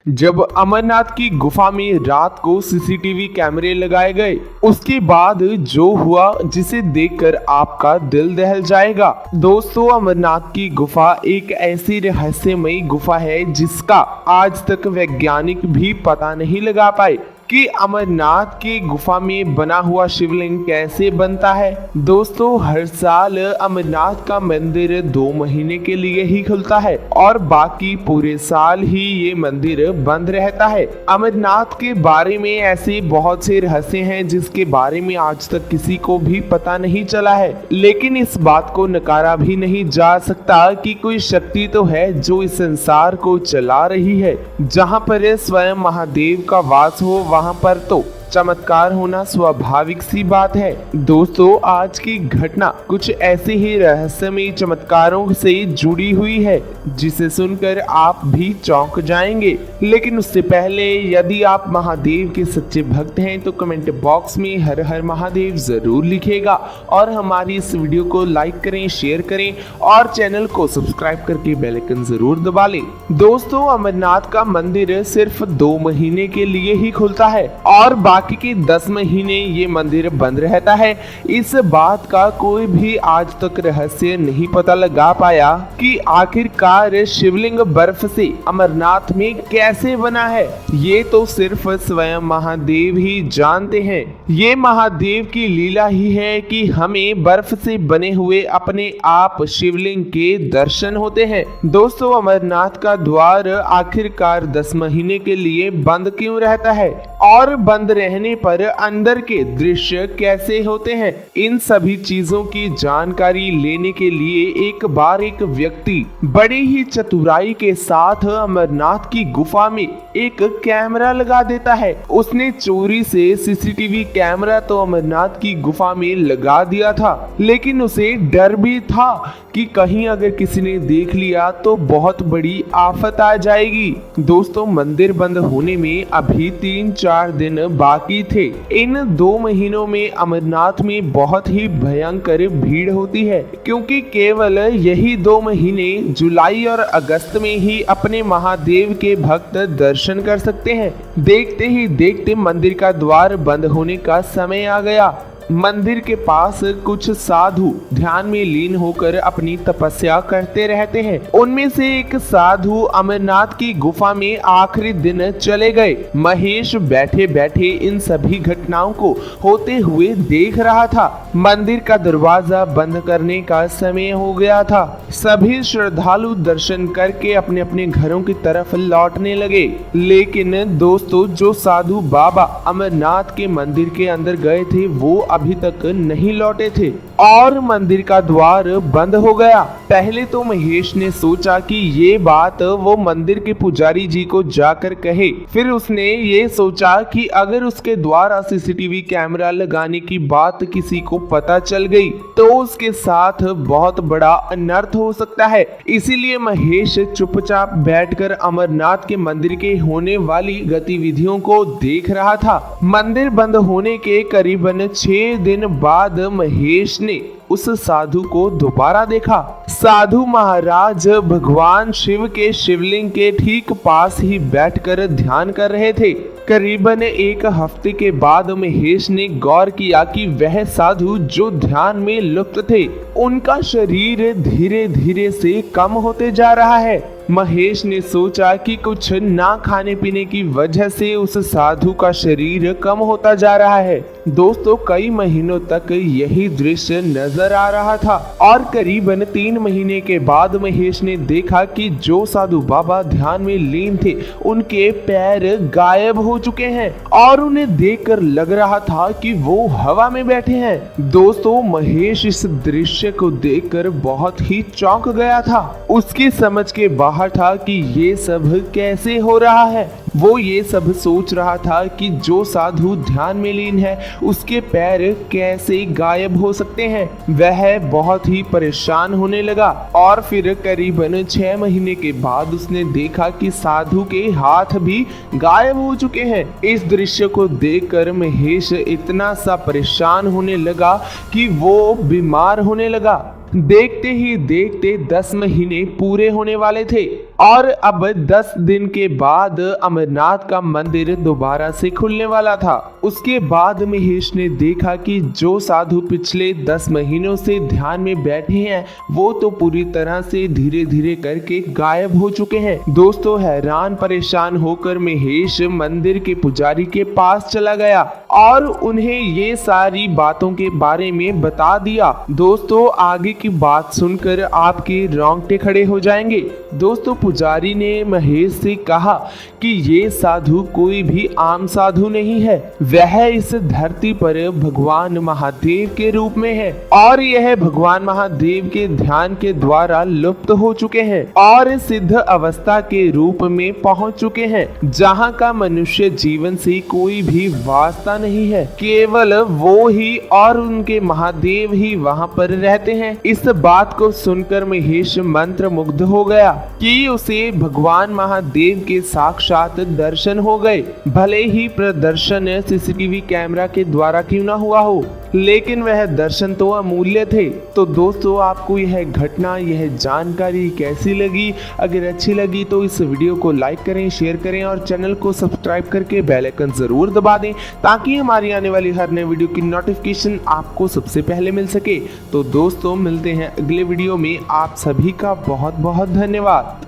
जब अमरनाथ की गुफा में रात को सीसीटीवी कैमरे लगाए गए, उसके बाद जो हुआ जिसे देखकर आपका दिल दहल जाएगा। दोस्तों, अमरनाथ की गुफा एक ऐसी रहस्यमयी गुफा है जिसका आज तक वैज्ञानिक भी पता नहीं लगा पाए कि अमरनाथ की गुफा में बना हुआ शिवलिंग कैसे बनता है। दोस्तों, हर साल अमरनाथ का मंदिर 2 महीने के लिए ही खुलता है और बाकी पूरे साल ही ये मंदिर बंद रहता है। अमरनाथ के बारे में ऐसे बहुत से रहस्य हैं जिसके बारे में आज तक किसी को भी पता नहीं चला है, लेकिन इस बात को नकारा भी नहीं जा सकता कि कोई शक्ति तो है जो इस संसार को चला रही है। जहाँ पर स्वयं महादेव का वास हो, वहां पर तो चमत्कार होना स्वाभाविक सी बात है। दोस्तों, आज की घटना कुछ ऐसे ही रहस्यमयी चमत्कारों से जुड़ी हुई है जिसे सुनकर आप भी चौंक जाएंगे। लेकिन उससे पहले यदि आप महादेव के सच्चे भक्त हैं तो कमेंट बॉक्स में हर हर महादेव जरूर लिखिएगा और हमारी इस वीडियो को लाइक करें, शेयर करें और चैनल को सब्सक्राइब करके बेल आइकन जरूर दबा लें। दोस्तों, अमरनाथ का मंदिर सिर्फ 2 महीने के लिए ही खुलता है और बाकी के 10 महीने ये मंदिर बंद रहता है। इस बात का कोई भी आज तक रहस्य नहीं पता लगा पाया कि आखिरकार शिवलिंग बर्फ से अमरनाथ में कैसे बना है। ये तो सिर्फ स्वयं महादेव ही जानते हैं। ये महादेव की लीला ही है कि हमें बर्फ से बने हुए अपने आप शिवलिंग के दर्शन होते हैं। दोस्तों, अमरनाथ का द्वार आखिरकार 10 महीने के लिए बंद क्यों रहता है और बंद रहने पर अंदर के दृश्य कैसे होते हैं, इन सभी चीजों की जानकारी लेने के लिए एक बार एक व्यक्ति बड़ी ही चतुराई के साथ अमरनाथ की गुफा में एक कैमरा लगा देता है। उसने चोरी से सीसीटीवी कैमरा तो अमरनाथ की गुफा में लगा दिया था, लेकिन उसे डर भी था कि कहीं अगर किसी ने देख लिया तो बहुत बड़ी आफत आ जाएगी। दोस्तों, मंदिर बंद होने में अभी 3-4 दिन बाकी थे। इन 2 महीनों में अमरनाथ में बहुत ही भयंकर भीड़ होती है, क्योंकि केवल यही 2 महीने जुलाई और अगस्त में ही अपने महादेव के भक्त दर्शन कर सकते हैं। देखते ही देखते मंदिर का द्वार बंद होने का समय आ गया। मंदिर के पास कुछ साधु ध्यान में लीन होकर अपनी तपस्या करते रहते हैं। उनमें से एक साधु अमरनाथ की गुफा में आखिरी दिन चले गए। महेश बैठे बैठे इन सभी घटनाओं को होते हुए देख रहा था। मंदिर का दरवाजा बंद करने का समय हो गया था। सभी श्रद्धालु दर्शन करके अपने अपने घरों की तरफ लौटने लगे। लेकिन दोस्तों, जो साधु बाबा अमरनाथ के मंदिर के अंदर गए थे वो अभी तक नहीं लौटे थे और मंदिर का द्वार बंद हो गया। पहले तो महेश ने सोचा कि ये बात वो मंदिर के पुजारी जी को जाकर कहे। फिर उसने ये सोचा कि अगर उसके द्वारा सीसीटीवी कैमरा लगाने की बात किसी को पता चल गई तो उसके साथ बहुत बड़ा अनर्थ हो सकता है। इसीलिए महेश चुपचाप बैठकर अमरनाथ के मंदिर के होने वाली गतिविधियों को देख रहा था। मंदिर बंद होने के करीबन 6 दिन बाद महेश ने उस साधु को दोबारा देखा। साधु महाराज भगवान शिव के शिवलिंग के ठीक पास ही बैठकर ध्यान कर रहे थे। करीबन 1 हफ्ते के बाद महेश ने गौर किया कि वह साधु जो ध्यान में लुप्त थे, उनका शरीर धीरे धीरे से कम होते जा रहा है। महेश ने सोचा कि कुछ ना खाने पीने की वजह से उस साधु का शरीर कम होता जा रहा है। दोस्तों, कई महीनों तक यही दृश्य नजर आ रहा था और करीबन 3 महीने के बाद महेश ने देखा कि जो साधु बाबा ध्यान में लीन थे उनके पैर गायब हो चुके हैं और उन्हें देखकर लग रहा था कि वो हवा में बैठे हैं। दोस्तों, महेश इस दृश्य को देखकर बहुत ही चौंक गया था। उसकी समझ के बाहर था कि ये सब कैसे हो रहा है। वो ये सब सोच रहा था कि जो साधु ध्यान में लीन है उसके पैर कैसे गायब हो सकते हैं। वह बहुत ही परेशान होने लगा और फिर करीबन 6 महीने के बाद उसने देखा कि साधु के हाथ भी गायब हो चुके हैं। इस दृश्य को देखकर महेश इतना सा परेशान होने लगा कि वो बीमार होने लगा। देखते ही देखते 10 महीने पूरे होने वाले थे और अब 10 दिन के बाद अमरनाथ का मंदिर दोबारा से खुलने वाला था। उसके बाद महेश ने देखा कि जो साधु पिछले 10 महीनों से ध्यान में बैठे हैं वो तो पूरी तरह से धीरे धीरे करके गायब हो चुके हैं। दोस्तों हैरान परेशान होकर महेश मंदिर के पुजारी के पास चला गया और उन्हें ये सारी बातों के बारे में बता दिया। दोस्तों आगे की बात सुनकर आपके रोंगटे खड़े हो जाएंगे। दोस्तों पुजारी ने महेश से कहा कि ये साधु कोई भी आम साधु नहीं है, वह इस धरती पर भगवान महादेव के रूप में है और यह भगवान महादेव के ध्यान के द्वारा लुप्त हो चुके हैं और सिद्ध अवस्था के रूप में पहुंच चुके हैं, जहां का मनुष्य जीवन से कोई भी वास्ता नहीं है, केवल वो ही और उनके महादेव ही वहां पर रहते हैं। इस बात को सुनकर महेश मंत्र मुग्ध हो गया कि उसे भगवान महादेव के साक्षात दर्शन हो गए। भले ही प्रदर्शन सीसीटीवी कैमरा के द्वारा क्यों ना हुआ हो, लेकिन वह दर्शन तो अमूल्य थे। तो दोस्तों आपको यह घटना, यह जानकारी कैसी लगी? अगर अच्छी लगी तो इस वीडियो को लाइक करें, शेयर करें और चैनल को सब्सक्राइब करके बेल आइकन जरूर दबा दें ताकि हमारी आने वाली हर नई वीडियो की नोटिफिकेशन आपको सबसे पहले मिल सके। तो दोस्तों मिलते हैं अगले वीडियो में। आप सभी का बहुत बहुत धन्यवाद।